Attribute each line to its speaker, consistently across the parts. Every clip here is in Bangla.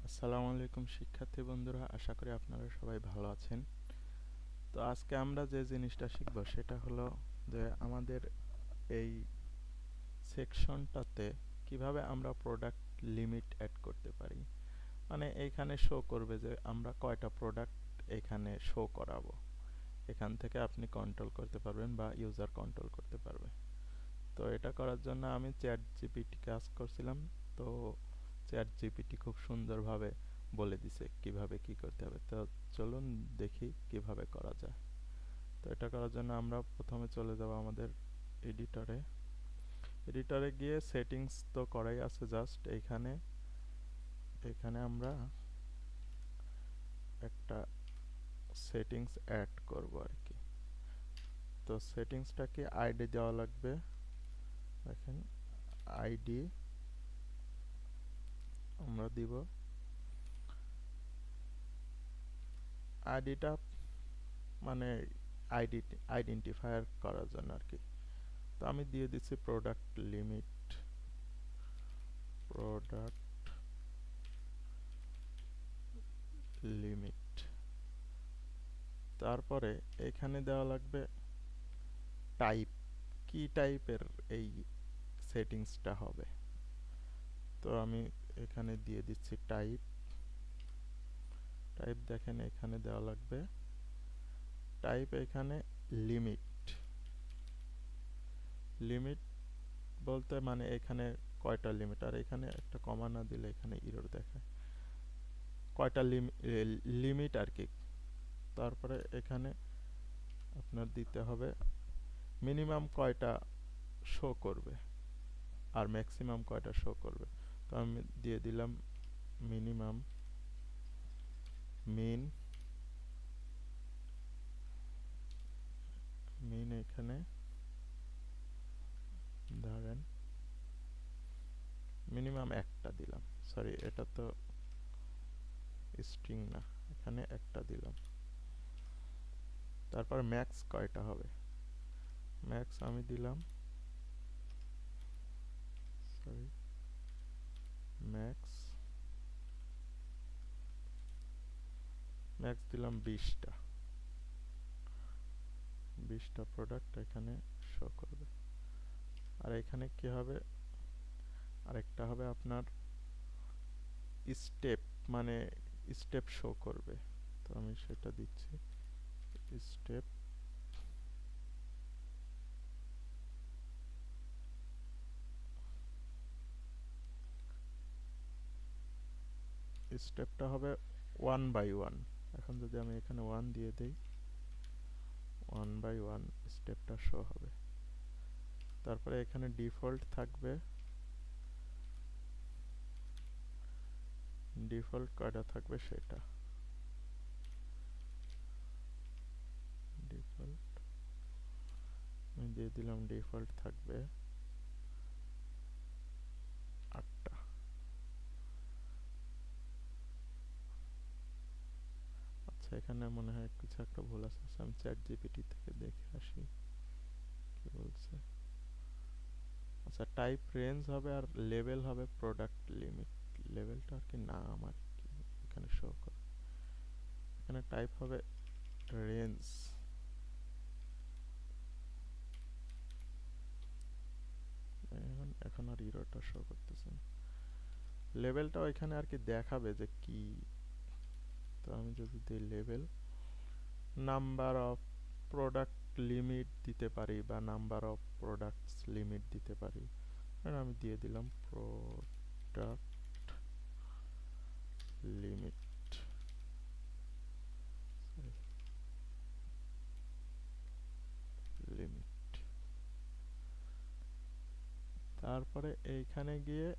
Speaker 1: আসসালামু আলাইকুম শিক্ষার্থী বন্ধুরা, আশা করি আপনারা সবাই ভালো আছেন। তো আজকে আমরা যে জিনিসটা শিখব সেটা হলো যে আমাদের এই সেকশনটাতে কিভাবে আমরা প্রোডাক্ট লিমিট অ্যাড করতে পারি। মানে এইখানে শো করবে যে আমরা কয়টা প্রোডাক্ট এখানে শো করাবো। এখান থেকে আপনি কন্ট্রোল করতে পারবেন বা ইউজার কন্ট্রোল করতে পারবে। তো এটা করার জন্য আমি চ্যাট জিপিটি কাজ করছিলাম। তো চ্যাট জিপিটি খুব সুন্দরভাবে বলে দিছে কিভাবে কি করতে হবে। তো চলুন দেখি কিভাবে করা যায়। তো এটা করার জন্য আমরা প্রথমে চলে যাব আমাদের এডিটরে। এডিটরে গিয়ে সেটিংস তো করাই আছে, জাস্ট এইখানে এখানে আমরা একটা সেটিংস অ্যাড করব আর কি। তো সেটিংসটা কি আইডি দেওয়া লাগবে। দেখেন আইডি আমরা দিব, আইডিটা মানে আইডেন্টিফায়ার করার জন্য আর কি। তো আমি দিয়ে দিচ্ছি প্রোডাক্ট লিমিট। তারপরে এখানে দেওয়া লাগবে টাইপ, কি টাইপের এই সেটিংসটা হবে। তো আমি এখানে দিয়ে দিচ্ছি টাইপ। টাইপ দেখেন এখানে দেওয়া লাগবে টাইপ, এখানে লিমিট। লিমিট বলতে মানে এখানে কয়টা লিমিট, আর এখানে একটা কমা না দিলে এখানে এরর দেখায়। কয়টা লিমিট আর কি। তারপরে এখানে আপনার দিতে হবে মিনিমাম কয়টা শো করবে আর ম্যাক্সিমাম কয়টা শো করবে। তো আমি দিয়ে দিলাম মিনিমাম, মিন মিন এখানে ধরেন মিনিমাম একটা দিলাম। সরি, এটা তো স্ট্রিং না, এখানে একটা দিলাম। তারপর ম্যাক্স কয়টা হবে, ম্যাক্স আমি দিলাম, সরি, ম্যাক্স ম্যাক্স দিলাম 20টা। 20টা প্রোডাক্ট এখানে শো করবে। আর এখানে কি হবে, আরেকটা হবে আপনার স্টেপ, মানে স্টেপ শো করবে। তো আমি সেটা দিচ্ছি স্টেপ। স্টেপটা হবে 1 বাই 1। এখন যদি আমি এখানে 1 দিয়ে দেই, 1 বাই 1 স্টেপটা শো হবে। তারপরে এখানে ডিফল্ট থাকবে, ডিফল্ট কয়টা থাকবে সেটা। ডিফল্ট আমি দিয়ে দিলাম, ডিফল্ট থাকবে 8টা। আচ্ছা, এখানে মনে হয় কিছু একটা ভুল আছে। আমি চ্যাট জিপিটি থেকে দেখে আসি কি বলছে। আচ্ছা, টাইপ রেঞ্জ হবে আর লেভেল হবে প্রোডাক্ট লিমিট। লেভেলটা আর কি নাম আর কি এখানে শো করে। এখানে টাইপ হবে রেঞ্জ। এখন আর ইরোটা শো করতেছে না। লেভেলটা এখানে আর কি দেখাবে যে কি। তো আমি যদি দিই level, number of product limit দিতে পারি বা নাম্বার অফ প্রোডাক্টস লিমিট দিতে পারি। আর আমি দিয়ে দিলাম প্রোডাক্ট লিমিট, লিমিট। তারপরে এইখানে গিয়ে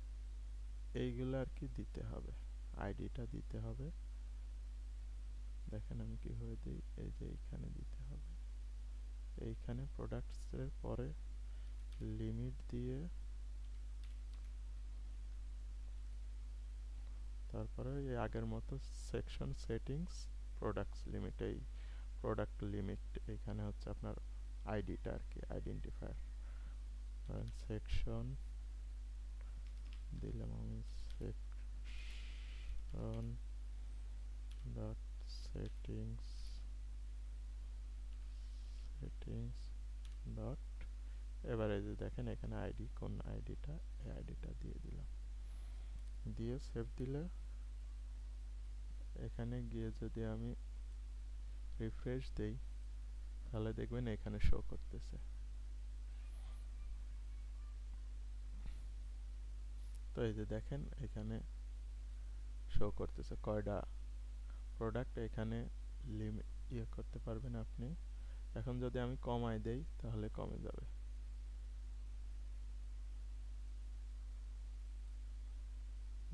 Speaker 1: এইগুলো আর কি দিতে হবে, আইডিটা দিতে হবে। দেখেন আমি কিভাবে দিই, এই যে এইখানে দিতে হবে। এইখানে প্রোডাক্টসের পরে লিমিট দিয়ে তারপরে এই আগের মতো সেকশন সেটিংস প্রোডাক্টস লিমিট, এই প্রোডাক্ট লিমিট এখানে হচ্ছে আপনার আইডিটা আর কি, আইডেন্টিফায়ার। ধরেন সেকশন দিলাম আমি, সেকশন ডট, এবার এই যে দেখেন এখানে আইডি, কোন আইডিটা, এই আইডিটা দিয়ে দিলাম, দিয়ে সেভ দিলে এখানে গিয়ে যদি আমি রিফ্রেশ দেই তাহলে দেখবেন এখানে শো করতেছে। তো এই যে দেখেন এখানে শো করতেছে কয়টা প্রোডাক্ট এখানে লিমিট করতে পারবেন আপনি। এখন যদি আমি কমাই দেই তাহলে কমে যাবে।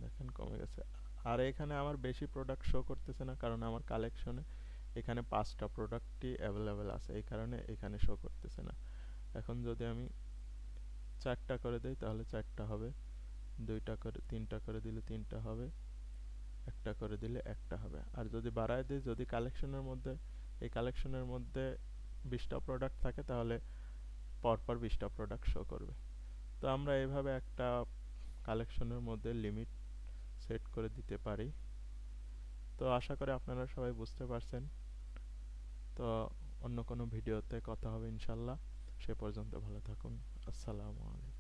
Speaker 1: দেখেন কমে গেছে। আর এখানে আমার বেশি প্রোডাক্ট শো করতেছে না, কারণ আমার কালেকশনে এখানে 5টা প্রোডাক্টই অ্যাভেলেবেল আছে, এই কারণে এখানে শো করতেছে না। এখন যদি আমি 4টা করে দেই তাহলে 4টা হবে, 2টা করে 3টা করে দিলে 3টা হবে, একটা করে দিলে একটা হবে। আর যদি বাড়ায় দিই, যদি কালেকশনের মধ্যে এই কালেকশনের মধ্যে 20টা প্রোডাক্ট থাকে তাহলে পরপর 20টা প্রোডাক্ট শো করবে। তো আমরা এভাবে একটা কালেকশনের মধ্যে লিমিট সেট করে দিতে পারি। তো আশা করি আপনারা সবাই বুঝতে পারছেন। তো অন্য কোনো ভিডিওতে কথা হবে ইনশাল্লাহ। সে পর্যন্ত ভালো থাকুন। আসসালামু আলাইকুম।